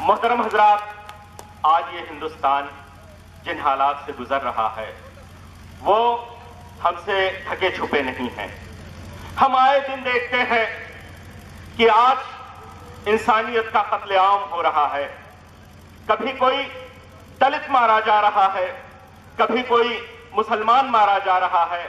محترم حضرات، آج یہ ہندوستان جن حالات سے گزر رہا ہے وہ ہم سے ڈھکے چھپے نہیں ہیں۔ ہم آئے دن دیکھتے ہیں کہ آج انسانیت کا قتل عام ہو رہا ہے۔ کبھی کوئی دلت مارا جا رہا ہے، کبھی کوئی مسلمان مارا جا رہا ہے،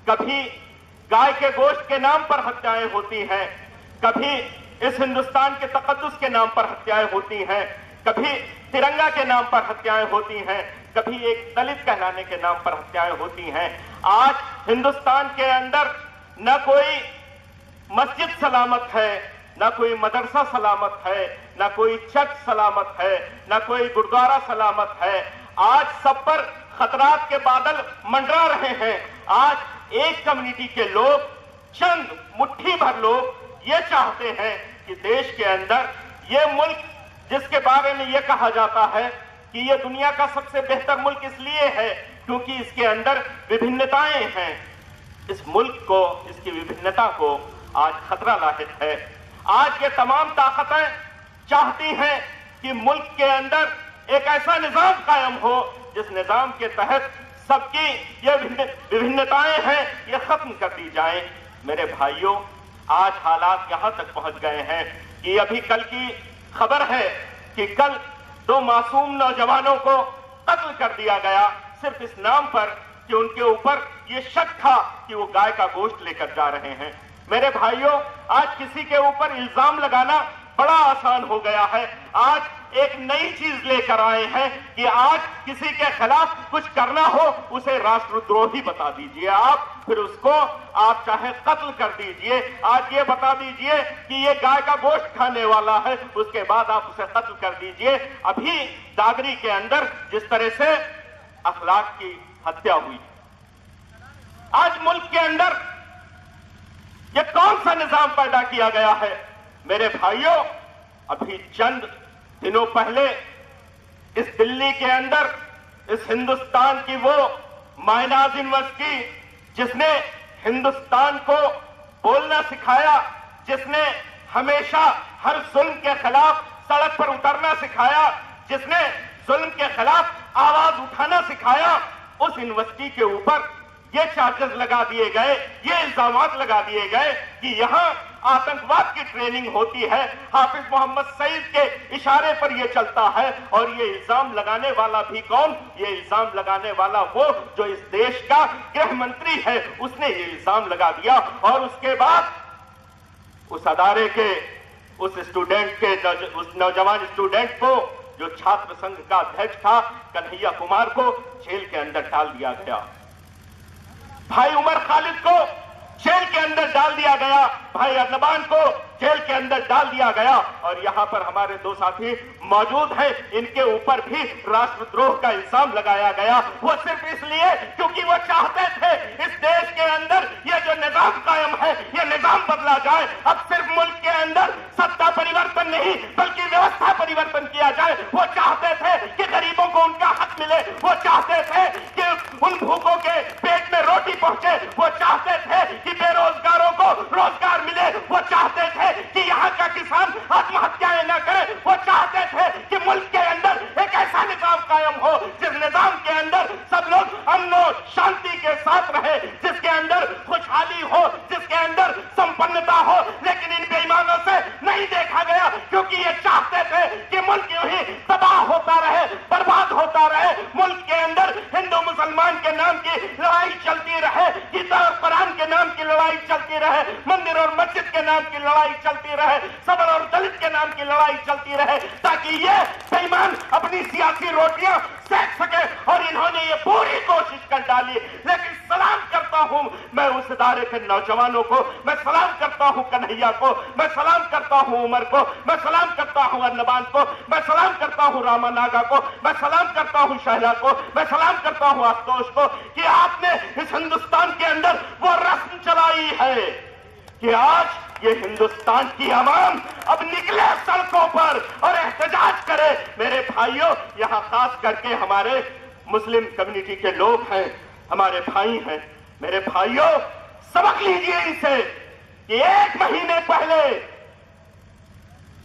کبھی گائے کے گوشت کے نام پر ہتیائیں ہوتی ہیں، کبھی اس ہندوستان کے تقدس کے نام پر ہتیائیں ہوتی ہیں، کبھی ترنگا کے نام پر ہتیائیں ہوتی ہیں، کبھی ایک دلت کہلانے کے نام پر ہتیائیں ہوتی ہیں۔ آج ہندوستان کے اندر نہ کوئی مسجد سلامت ہے، نہ کوئی مدرسہ سلامت ہے، نہ کوئی چرچ سلامت ہے، نہ کوئی گردوارہ سلامت ہے۔ آج سب پر خطرات کے بادل منڈرا رہے ہیں۔ آج ایک کمیونٹی کے لوگ، چند مٹھی بھر لوگ یہ چاہتے ہیں کہ دیش کے اندر یہ ملک جس کے بارے میں یہ کہا جاتا ہے کہ یہ دنیا کا سب سے بہتر ملک اس لیے ہے کیونکہ اس کے اندر وبھنتائیں ہیں، اس ملک کو، اس کی وبھنتا کو آج خطرہ لاحق ہے۔ آج یہ تمام طاقتیں چاہتی ہیں کہ ملک کے اندر ایک ایسا نظام قائم ہو جس نظام کے تحت سب کی یہ وبھنتائیں ہیں یہ ختم کر دی جائیں۔ میرے بھائیوں، آج حالات یہاں تک پہنچ گئے ہیں کہ ابھی کل کی خبر ہے کہ کل 2 معصوم نوجوانوں کو قتل کر دیا گیا صرف اس نام پر کہ ان کے اوپر یہ شک تھا کہ وہ گائے کا گوشت لے کر جا رہے ہیں۔ میرے بھائیوں، آج کسی کے اوپر الزام لگانا بڑا آسان ہو گیا ہے۔ آج ایک نئی چیز لے کر آئے ہیں کہ آج کسی کے خلاف کچھ کرنا ہو اسے راشٹر دروہی بتا دیجئے آپ، پھر اس کو آپ چاہے قتل کر دیجئے۔ آج یہ بتا دیجئے کہ یہ گائے کا گوشت کھانے والا ہے، اس کے بعد آپ اسے قتل کر دیجئے۔ ابھی داگری کے اندر جس طرح سے اخلاق کی ہتیا ہوئی، آج ملک کے اندر یہ کون سا نظام پیدا کیا گیا ہے؟ میرے بھائیوں، ابھی چند دنوں پہلے اس دلی کے اندر اس ہندوستان کی وہ مائناز یونیورسٹی جس نے ہندوستان کو بولنا سکھایا، جس نے ہمیشہ ہر ظلم کے خلاف سڑک پر اترنا سکھایا، جس نے ظلم کے خلاف آواز اٹھانا سکھایا، اس یونیورسٹی کے اوپر یہ چارجز لگا دیے گئے، یہ الزامات لگا دیے گئے کہ یہاں آتنکواد کی ٹریننگ ہوتی ہے۔ حافظ محمد سعید کے اشارے پر یہ چلتا ہے، اور یہ الزام لگانے والا بھی کون؟ یہ الزام لگانے والا وہ جو اس دیش کا گرہ منتری ہے، اس نے یہ الزام لگا دیا۔ اور اس کے بعد اس ادارے کے اس اسٹوڈنٹ کے، اس نوجوان اسٹوڈنٹ کو جو چھاتر سنگھ کا ادھیکش تھا، کنہیا کمار کو جیل کے اندر ڈال دیا گیا۔ بھائی عمر خالد کو جیل کے اندر ڈال دیا گیا، بھائی ارنبان کو جیل کے اندر ڈال دیا گیا، اور یہاں پر ہمارے 2 ساتھی موجود ہیں، ان کے اوپر بھی راشٹر دروہ کا الزام لگایا گیا۔ وہ صرف اس لیے کیونکہ وہ چاہتے تھے اس دیش کے اندر یہ جو نظام قائم ہے یہ نظام بدلا جائے۔ اب صرف ملک کے اندر ستا پریورتن نہیں بلکہ ویوستھا پریورتن کیا جائے۔ وہ چاہتے تھے کہ غریبوں کو ان کا حق ملے، وہ چاہتے تھے کہ ان بھوکوں کے پیٹ میں روٹی پہنچے، وہ چاہتے تھے کہ بے روزگاروں کو روزگار ملے، وہ چاہتے تھے کہ یہاں کا کسان آتم ہتیائیں نہ کرے، وہ چاہتے تھے کہ ملک کے اندر ایک ایسا نظام قائم ہو جس نظام کے اندر سب لوگ امن و شانتی کے ساتھ رہے، جس کے اندر خوشحالی ہو، جس کے اندر سمپنتا ہو۔ لیکن ان بے ایمانوں سے نہیں دیکھا گیا کیونکہ یہ چاہتے تھے کہ ملک یوں ہی تباہ ہوتا رہے، برباد ہوتا رہے، ملک کے اندر ہندو مسلمان کے نام کی لڑائی چلتی رہے، گیتا اور قرآن کے نام کی لڑائی چلتی رہے، مندر اور مسجد کے نام کی لڑائی چلتی رہے، صبر اور دلت کے نام کی لڑائی چلتی رہے، تاکہ یہ بے ایمان اپنی سیاسی روٹیاں سینک سکے۔ اور انہوں نے یہ پوری کوشش کر ڈالی۔ لیکن سلام کرتا ہوں میں اس ادارے کے نوجوانوں کو، میں سلام کرتا ہوں کنہیا کو، میں سلام کرتا ہوں عمر کو، میں سلام کرتا ہوں ارنبان کو، میں سلام کرتا ہوں راما ناگا کو، میں سلام کرتا ہوں شہلا کو، میں سلام کرتا ہوں آشتوش کو کہ آپ نے اس ہندوستان کے اندر وہ رسم چلائی ہے کہ آج یہ ہندوستان کی عوام اب نکلے سڑکوں پر اور احتجاج کرے۔ میرے بھائیوں، یہاں خاص کر کے ہمارے مسلم کمیونٹی کے لوگ ہیں، ہمارے بھائی ہیں۔ میرے بھائیوں، سبق لیجئے ان سے کہ 1 مہینے پہلے